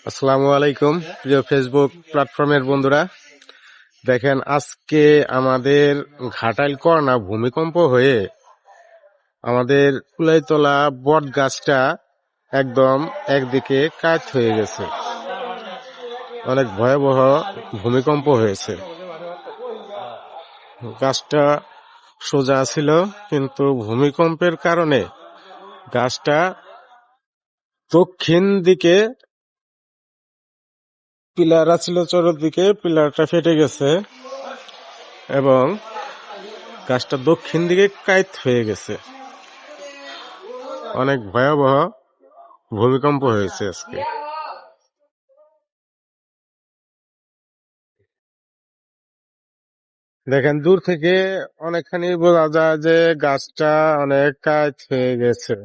আসসালামু আলাইকুম প্রিয় ফেসবুক প্ল্যাটফর্মের বন্ধুরা, দেখেন আজকে আমাদের ঘাটাইল করোনা ভূমিকম্প হয়ে আমাদের কুলাইতলা বট গাছটা একদম একদিকে কাত হয়ে গেছে। অনেক ভয়াবহ ভূমিকম্প হয়েছে। গাছটা সোজা ছিল, কিন্তু ভূমিকম্পের কারণে গাছটা দক্ষিণ দিকে পিলার ছিল, চতুর্দিকে পিলারটা ফেটে গেছে এবং গাছটা দক্ষিণ দিকে কাত হয়ে গেছে। অনেক ভয়াবহ ভূমিকম্প হয়েছে আজকে। দেখেন দূর থেকে অনেকখানি বোঝা যায় যে গাছটা অনেক কাত হয়ে গেছে।